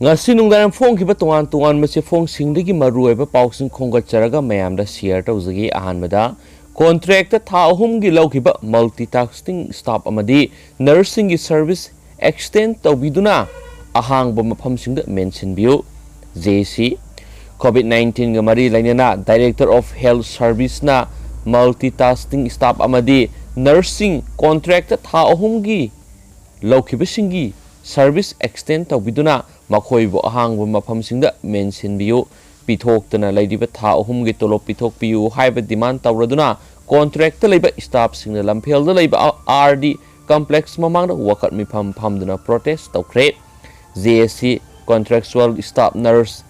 ngasi nungdaram phone kiba tongan tongan mase phone singdagi maruoiba pausing khongatcharaga mayamda share tawzagi ahanbada contract ta tha ahum gi lawkiba multitasking staff amadi nursing gi service extend tawbiduna ahangba mafamsingda mention biu JC COVID-19 ga mari lainana Director of Health Service na multitasking staff amadi nursing contract ta tha ahum gi lawkiba singi service extend tawbiduna makoibo ahangba mafamsingda mention biu pithokna laidibा tha ahum gi tolop pithok piu haiba demand tawraduna contract laiba staff singna lamphel da laiba RD complex mamangda wakat mifam phamduna protest tawkhre JSC contractual staff nurse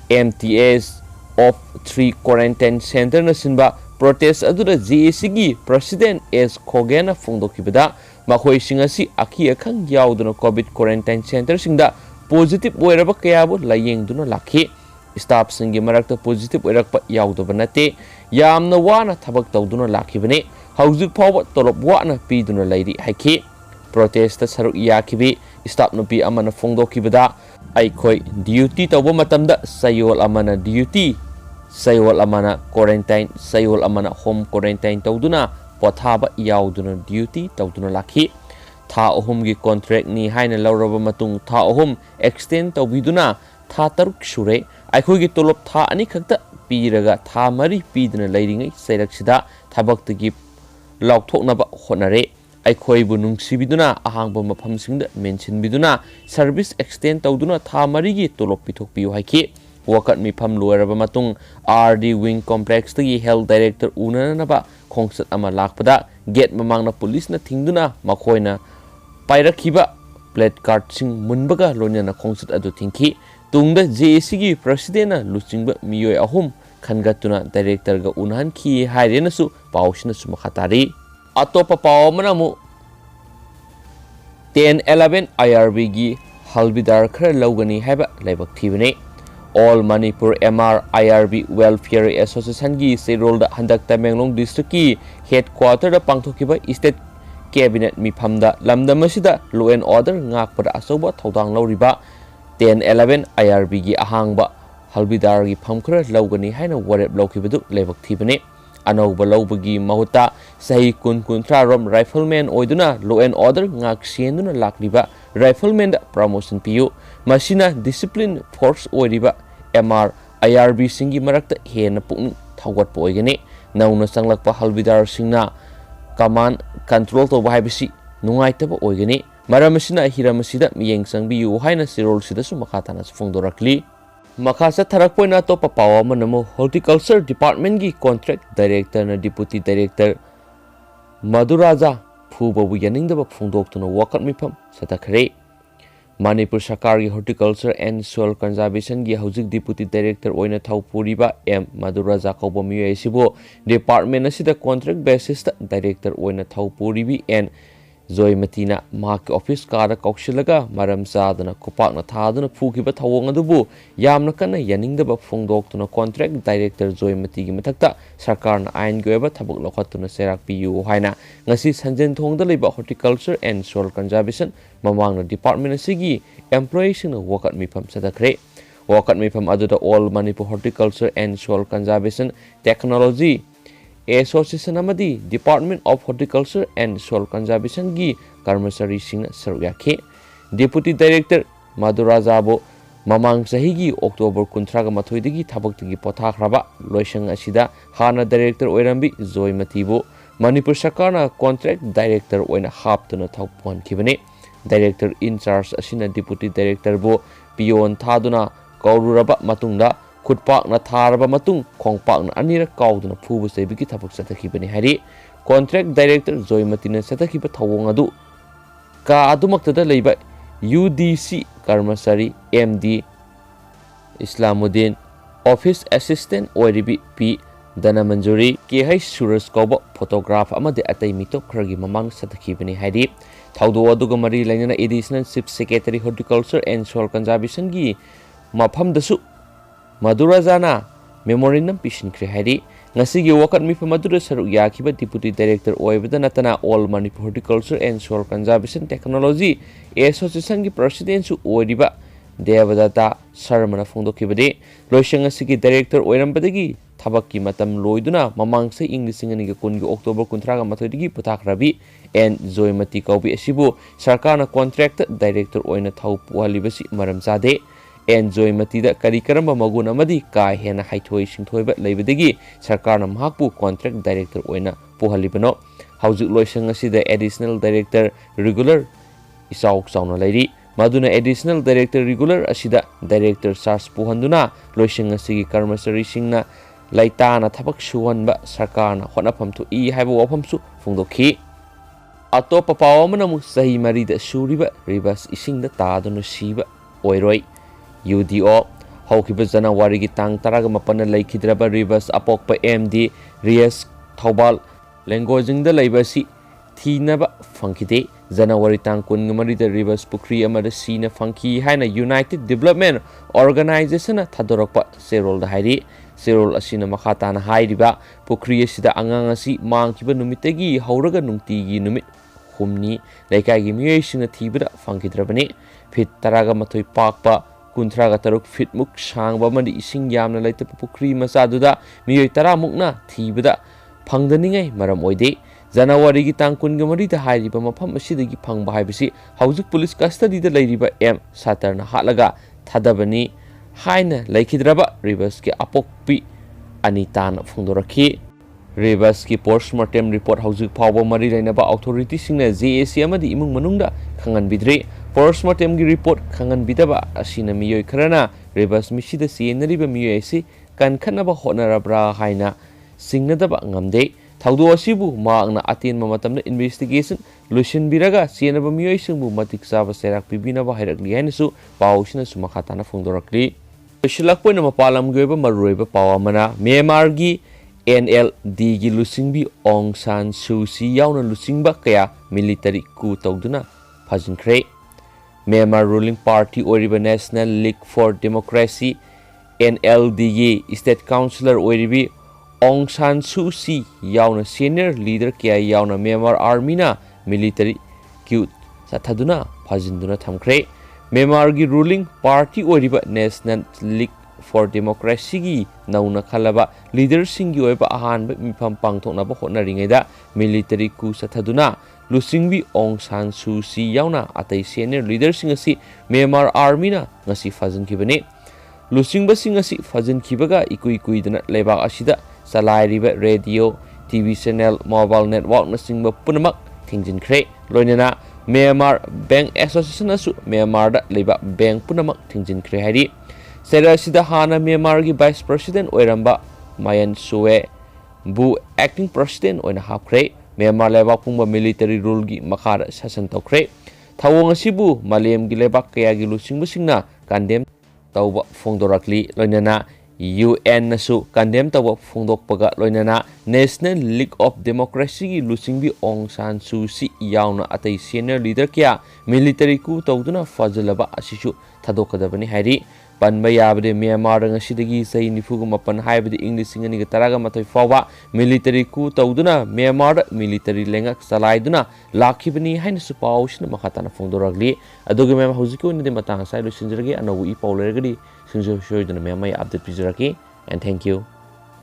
MTS of 3 quarantine center na sinba protest aduda JSC gi president S Khogena phongdokibada makhoi singasi akhi akhang yauduna covid quarantine center singda positive oiraba kayabu layengduna lakhi staff singi marakta positive oirakpa yaudaba nate yamna wana thabak tawduna lakhibane haujuk phawba tolop wana piduna lairi haiki protest saruk yakibi staff nupi amana phongdokibada aikhoi duty tawba matamda sayol amana duty sayol amana quarantine sayol amana home quarantine tawduna pothaba yauduna duty tawduna lakhi tha ahum gi contract ni haina lawraba matung tha ahum extend tawbiduna tha taruk sure aikhoi gi tolop tha ani khakta piraga tha mari pidna lairingai sailaksida thabaktagi laukthoknaba honare aikhoi bu nungsibiduna ahangba mafamsingda mention biduna service extend tawduna tha mari gi tolop pithok piu haiki wakat mifam loiraba matung RD wing complex tagi health director unanaba khongsat ama lakpada gate mamangna police na thingduna makoina pairakhiba plate card sing munbaga lonena khongsat adu thingki tungda JC gi president na luchingba miyoi ahum khangatuna director ga unhan khi hairena su pausina su makhatari atopa pawmana mu 10-11 IRB gi halbidar khara lawgani haiba laibak thibane All Manipur MR IRB Welfare Association gi serol da handak Tamenglong district ki headquarter da pangthokiba state cabinet mifamda lamdamasida law and order ngakpada asoba thodang lawriba 10-11 IRB gi ahangba halbidar gi phamkhra lawgani haina warep lawkibadu lebak thibane anauba lawbagi mahuta sahi kun kunthra rom rifleman oiduna law and order ngak sienduna lakliba rifleman da promotion piu masina discipline force oiriba MR IRB singi marakta hena pung thawat poigani nauna sanglakpa halbidar singna command control to bhaibisi nungaitaba oigani maramasina hiramasida miyeng sangbiu haina sirol sida su makatana phongdorakli makasa tharakpoina to papawa manamo horticulture department gi contract director na deputy director maduraja phubabu yaningdaba phongdoktuna wakat mifam satakhre Manipur Sarkar gi horticulture and soil conservation gi hauzik deputy director oina thaupuriba M Maduraja kauba miyoi sibo department asida contract basis ta director oina thaupuribi and Zoymatina mark office kada kaukshilaga maram sadana Khupak na thaduna phukiba thawong adubu yamna kana yaningdaba phongdoktuna contract director Zoymati gi mathakta sarkar na ain goeba thabuk lokhatuna serak piu haina ngasi sanjen thongda leiba horticulture and soil conservation mamangna department asigi employees na wakat mifam sadakhre wakat mifam aduda all Manipur horticulture and soil conservation technology Association amadi Department of Horticulture and Soil Conservation gi karmasari sing saruyakhe Deputy Director Maduraja bo mamang sahi gi October 13 dagi thabaktagi pothakraba loisang asida hana director oirambi Zoymati bo Manipur Sarkar na contract director oina haptuna thawpon khibane director in charge asina deputy director bo pion thaduna kaururaba matungda Khupak na tharaba matung khongpak na anira kauduna phubu sebiki thapuk satakhibani hari contract director Zoymati na satakhiba thawong adu ka adumaktada leiba UDC karmasari MD Islamuddin office assistant oiribi P Danamanjuri KH Suraj kauba photograph amade atai mitop khragi mamang satakhibani hari thawdo aduga mari lainana additional chief secretary horticulture and soil conservation gi mafamdasu Madurajana memorandum pishinkre hari ngasigi wakat mifa madura saruk yakiba deputy director oibada natana all Manipur horticulture and soil conservation technology association gi president su oiriba Devadatta Sarmana Fondokibi, Loshang Siki Director Oirambadagi, Tabaki Matam Loiduna, Mamang say English in October Contraga Matodigi, Putak Rabi, and Zoimati Kobi Shibu, Sarkana Contract Director Oina Taup Walibasi Maramzade, and Zoimati Karikaramba Maguna Madi, Kai Hena Haitoi Shintoiba Labadigi, Sarkana Mahapu Contract Director Oina Puhalibano, Hausu Loshang the Additional Director Regular Isauk Sauna Lady. Maduna Additional Director Regular Asida Director Sars Puhanduna Loishing Sigi Karmasari Singna Laitana Tabak Shuanba Sarkana Honapam to E have Wapamsu Fundoki Atopa Pawamanamu Sahi Marida Shuriba Ribas Ishing the Tadano Shiba Oiroi UDO Hokibazana Warigi Tang Taragamapana Lakidraba Ribas Apokpa MD Rias Taubal Langozing the Labasi Tinaba Funkide January Tankun Marida Ribas Pukri Amada Sina Funky Hana United Development Organization Tadoropa Serol the Haidi Serol Asina Makatana Haidiba Pukri Sida Angangasi Mankiba Numitegi Hauraga Numtigi Numit Humni Lekagi Muation Tibida Funky Drabani Pit Taraga Matoi Pakpa Kuntraga Taruk Fit Muk Shangba Madi Ishing Yamna Later Pukri Masaduda Mio Tara Mukna Tibida Pangdaningai Maram Oide January ki tang kun gamari da hairiba mafam asidagi phangba haibisi haujuk police custody da lairiba M Satarna Hatlaga Thadabani haina laikhidraba Ribas ki apokpi Anitana Fundoraki Ribas ki postmortem report haujuk phawba mari lainaba authority singna JAC amadi imung manungda khangan bidre postmortem gi report khangan bidaba asina miyoi kharana Ribas misida sienariba miyoi si kan khanaba honarabra haina singnadaba ngamde Taudu asibu maangna atin mamatamna investigation Lucian Biraga Sienaba Mioisung Matik Sava Serak Pibina Bahirakli Henisu Pausina Sumakatana Fundorakli Shilakpona Mapalam Geba Marueba Pawamana Memargi NLD Gi Lusingbi Ong San Susi Yauna Lusingba Kaya Military Coup Togduna Pazin Kre Myanmar Ruling Party Oriba National League for Democracy NLD State Councillor Oribi Aung San Suu Kyi yauna senior leader kya yauna Myanmar Army na military coup sathaduna phajinduna thamkre Myanmar gi ruling party oriba National League for Democracy gi nauna khalaba leader singi oiba ahanba mifam pangthokna ba hotnaringaida military coup sathaduna lusingbi Aung San Suu Kyi yauna atai senior leader singasi Myanmar Army na ngasi phajinkhibani lusingba singasi phajinkibaga ikui-kuidana lebak asida Salairiba radio, TV channel, mobile network na singba punamak tingjin kre loinana Myanmar Bank Association asu Myanmar da leba bank punamak tingjin kre hari sera sida hana Myanmar gi vice president oiramba Mayan Suwe bu acting president oina hapkre Myanmar leba pungba military rule gi makara sasan tokre thawong asibu malem gi leba kaya gi lusingbu singna kandem tauba fongdorakli loinana UN nasu condemn tawa fungdok paga loinana National League of Democracy gi lusingbi Aung San Suu Kyi yauna atai senior leader kya military coup tawduna fajalaba asisu thadokadabani hairi panba yabde Myanmar ngasidagi sai nifugu mapan haibdi English singani ga taraga matoi fawa military coup tawduna Myanmar military lengak salaiduna lakhibani haina su pausna makhatana fungdoragli adoge mem hojiko ni de matang sai lu sinjragi anawu I paulergadi sinjo shoyduna memai update pizraki and thank you.